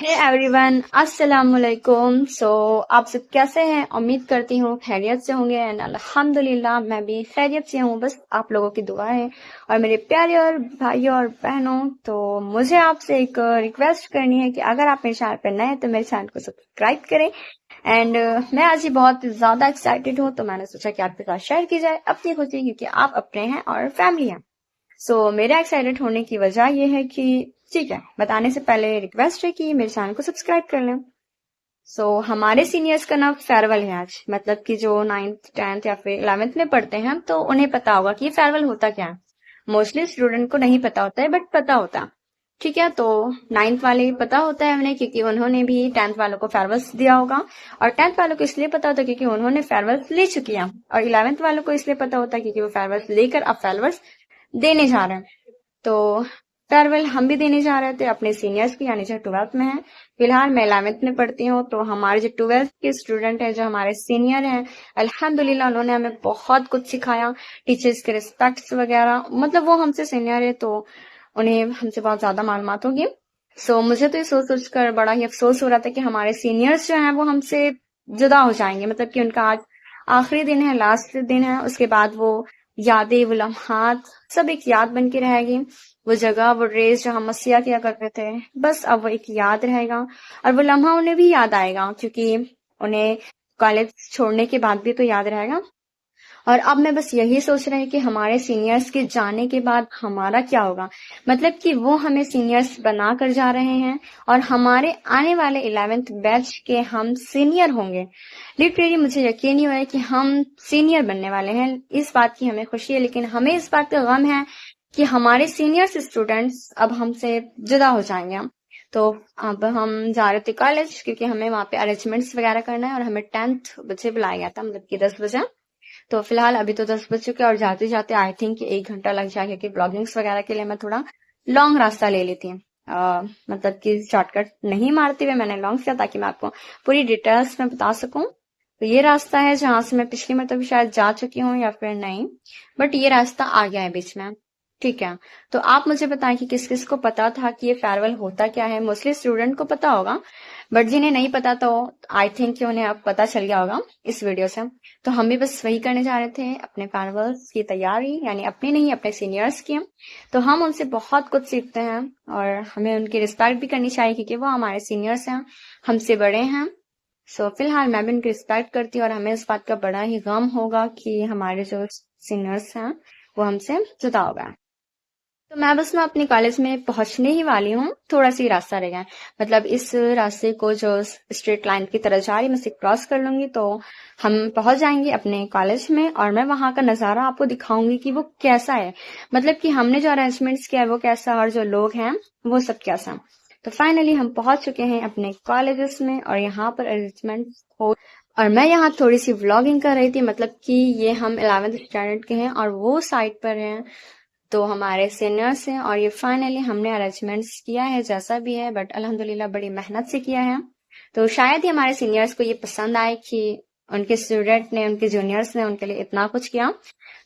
Hey everyone, अस्सलाम वालेकुम। आप सब कैसे हैं? उम्मीद करती हूँ खैरियत से होंगे एंड अल्हम्दुलिल्लाह मैं भी खैरियत से हूँ। बस आप लोगों की दुआ है। और मेरे प्यारे और भाइयों और बहनों, तो मुझे आपसे एक रिक्वेस्ट करनी है कि अगर आप मेरे चैनल पर नए हैं तो मेरे चैनल को सब्सक्राइब करें। एंड मैं आज ही बहुत ज्यादा एक्साइटेड हूँ, तो मैंने सोचा कि आपके साथ शेयर की जाए अपनी खुशी, क्योंकि आप अपने हैं और फैमिली हैं। मेरा एक्साइटेड होने की वजह यह है कि ठीक है, बताने से पहले रिक्वेस्ट है कि मेरे चैनल को सब्सक्राइब कर लें। हमारे सीनियर्स का ना फेयरवेल है आज। मतलब कि जो 9th 10th या फिर 11th में पढ़ते हैं तो उन्हें पता होगा कि ये फेयरवेल होता क्या है। मोस्टली स्टूडेंट को नहीं पता होता है, बट पता होता है। ठीक है, तो 9th वाले पता होता है उन्हें, क्योंकि उन्होंने भी 10th वालों को फेयरवेल दिया होगा। और 10th वालों को इसलिए पता होता है क्योंकि उन्होंने फेयरवेल ले चुकी है। और 11th वालों को इसलिए पता होता है क्योंकि वो फेयरवेल लेकर अब फेयरवेल देने जा रहे हैं। तो फेयरवेल हम भी देने जा रहे थे अपने सीनियर्स की, यानी जो 12th में है। फिलहाल मैं 11th में पढ़ती हूँ, तो हमारे जो 12th के स्टूडेंट है, जो हमारे सीनियर हैं, अल्हम्दुलिल्लाह उन्होंने हमें बहुत कुछ सिखाया। टीचर्स के रिस्पेक्ट्स वगैरह, मतलब वो हमसे सीनियर है तो उन्हें हमसे बहुत ज्यादा मालूमात होगी। मुझे तो ये सोच सोच कर बड़ा ही अफसोस हो रहा था कि हमारे सीनियर्स जो हैं वो हमसे जुदा हो जाएंगे। मतलब कि उनका आज आखिरी दिन है, लास्ट दिन है। उसके बाद वो यादें, वो लम्हात सब एक याद बन के रहेगी। वो जगह, वो रेस जो हम मस्तियाँ किया करते थे, बस अब वो एक याद रहेगा। और वो लम्हा उन्हें भी याद आएगा, क्योंकि उन्हें कॉलेज छोड़ने के बाद भी तो याद रहेगा। और अब मैं बस यही सोच रही हूँ कि हमारे सीनियर्स के जाने के बाद हमारा क्या होगा। मतलब कि वो हमें सीनियर्स बना कर जा रहे हैं और हमारे आने वाले 11th बैच के हम सीनियर होंगे। लिटरली मुझे यकीन नहीं हो रहा है कि हम सीनियर बनने वाले हैं। इस बात की हमें खुशी है, लेकिन हमें इस बात का गम है कि हमारे सीनियर्स स्टूडेंट्स अब हमसे जुदा हो जाएंगे। तो अब हम जा रहे थे कॉलेज, क्योंकि हमें वहां पे अरेंजमेंट्स वगैरह करना है। और हमें 10th बजे बुलाया गया था, मतलब कि 10 बजे। तो फिलहाल अभी तो 10 बज चुके हैं और जाते जाते आई थिंक 1 घंटा लग जाएगा, क्योंकि ब्लॉगिंग्स वगैरह के लिए मैं थोड़ा लॉन्ग रास्ता ले लेती हूँ। मतलब कि शॉर्टकट नहीं मारते हुए मैंने लॉन्ग किया, ताकि मैं आपको पूरी डिटेल्स में बता सकूं। तो ये रास्ता है जहां से मैं पिछली मरतबा भी शायद जा चुकी हूँ या फिर नहीं, बट ये रास्ता आ गया है बीच में। ठीक है, तो आप मुझे बताएं कि किस किस को पता था कि ये फेयरवेल होता क्या है। मोस्टली स्टूडेंट को पता होगा, बट जिन्हें नहीं पता तो आई थिंक कि उन्हें अब पता चल गया होगा इस वीडियो से। तो हम भी बस वही करने जा रहे थे, अपने फेयरवेल्स की तैयारी, यानी अपनी नहीं अपने सीनियर्स की। तो हम उनसे बहुत कुछ सीखते हैं और हमें उनकी रिस्पेक्ट भी करनी चाहिए, क्योंकि वो हमारे सीनियर्स हैं, हमसे बड़े हैं। फिलहाल मैं भी उनकी रिस्पेक्ट करती हूँ और हमें इस बात का बड़ा ही गम होगा कि हमारे जो सीनियर्स हैं वो हमसे जुदा हो गए। तो मैं बस मैं अपने कॉलेज में पहुंचने ही वाली हूँ, थोड़ा सी रास्ता रह गया है। मतलब इस रास्ते को जो स्ट्रेट लाइन की तरह जा रही, मैं इसे क्रॉस कर लूंगी तो हम पहुंच जाएंगे अपने कॉलेज में। और मैं वहां का नजारा आपको दिखाऊंगी कि वो कैसा है। मतलब कि हमने जो अरेंजमेंट्स किया है वो कैसा, और जो लोग हैं वो सब कैसा। तो फाइनली हम पहुंच चुके हैं अपने कॉलेजेस में, और यहाँ पर अरेंजमेंट हो। और मैं यहाँ थोड़ी सी व्लॉगिंग कर रही थी। मतलब कि ये हम 11th स्टैंडर्ड के हैं और वो साइड पर हैं, तो हमारे सीनियर्स हैं। और ये फाइनली हमने अरेंजमेंट्स किया है जैसा भी है, बट अल्हम्दुलिल्लाह बड़ी मेहनत से किया है। तो शायद ही हमारे सीनियर्स को ये पसंद आए कि उनके स्टूडेंट ने, उनके जूनियर्स ने उनके लिए इतना कुछ किया।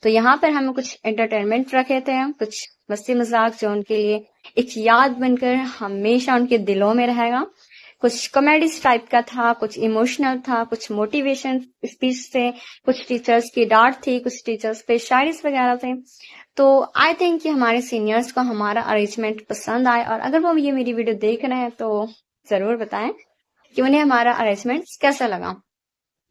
तो यहाँ पर हमें कुछ एंटरटेनमेंट रखे थे, कुछ मस्ती मजाक, जो उनके लिए एक याद बनकर हमेशा उनके दिलों में रहेगा। कुछ कॉमेडी टाइप का था, कुछ इमोशनल था, कुछ मोटिवेशन स्पीच थे, कुछ टीचर्स की डांट थी, कुछ टीचर्स पे शायरीज वगैरह थे। तो आई थिंक कि हमारे सीनियर्स को हमारा अरेंजमेंट पसंद आए, और अगर वो ये मेरी वीडियो देख रहे हैं तो जरूर बताएं कि उन्हें हमारा अरेंजमेंट कैसा लगा।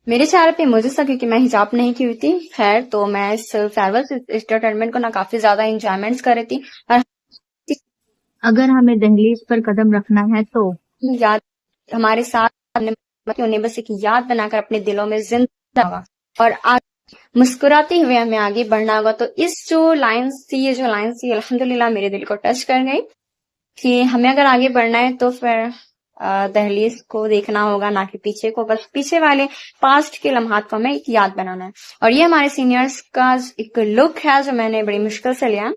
मेरे चेहरे पे मुझे सा, क्योंकि मैं हिजाब नहीं की हुई थी। खैर, तो मैं इस फेयरवेल एंटरटेनमेंट को ना काफी ज्यादा इंजॉयमेंट्स कर रही थी। और अगर हमें दहलीज पर कदम रखना है तो याद हमारे साथ उन्हें बस एक याद बनाकर अपने दिलों में जिंदा होगा। और मुस्कुराते हुए हमें आगे बढ़ना होगा। तो इस जो लाइन्स थी, ये जो लाइन्स थी, अल्हम्दुलिल्लाह मेरे दिल को टच कर गई कि हमें अगर आगे बढ़ना है तो फिर दहलीज को देखना होगा, ना कि पीछे को। बस पीछे वाले पास्ट के लम्हात को हमें एक याद बनाना है। और ये हमारे सीनियर्स का एक लुक है जो मैंने बड़ी मुश्किल से लिया,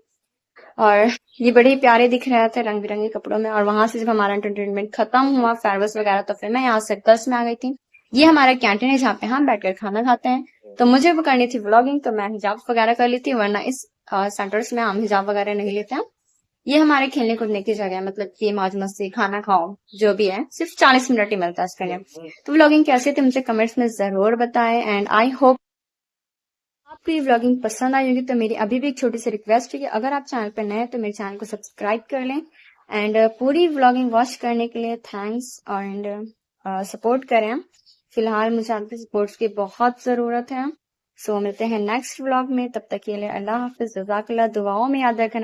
और ये बड़े ही प्यारे दिख रहे थे रंग बिरंगे कपड़ों में। और वहां से जब हमारा एंटरटेनमेंट खत्म हुआ, फेयरवेल्स वगैरह, तो फिर मैं यहाँ सर्कस में आ गई थी। ये हमारा कैंटीन है जहाँ पे हम बैठकर खाना खाते हैं। तो मुझे वो करनी थी व्लॉगिंग, तो मैं हिजाब वगैरह कर ली थी, वरना इस सेंटर्स में हम हिजाब वगैरह नहीं लेते हैं। ये हमारे खेलने कूदने की जगह है, मतलब कि मौज मस्ती, खाना खाओ, जो भी है, सिर्फ 40 मिनट ही मिलता है इसके लिए। तो व्लॉगिंग कैसी थी मुझे कमेंट्स में जरूर बताएं, एंड आई होप आपको ये व्लॉगिंग पसंद आई होगी। तो मेरी अभी भी एक छोटी सी रिक्वेस्ट है कि अगर आप चैनल पर नए हैं तो मेरे चैनल को सब्सक्राइब कर लें, एंड पूरी व्लॉगिंग वॉच करने के लिए थैंक्स, एंड सपोर्ट करें। फिलहाल मुझे आपके सपोर्ट्स की बहुत जरूरत है। सो मिलते हैं नेक्स्ट व्लॉग में, तब तक के लिए अल्लाह हाफिज, जज़ाकल्लाह, दुआओं में याद रखना।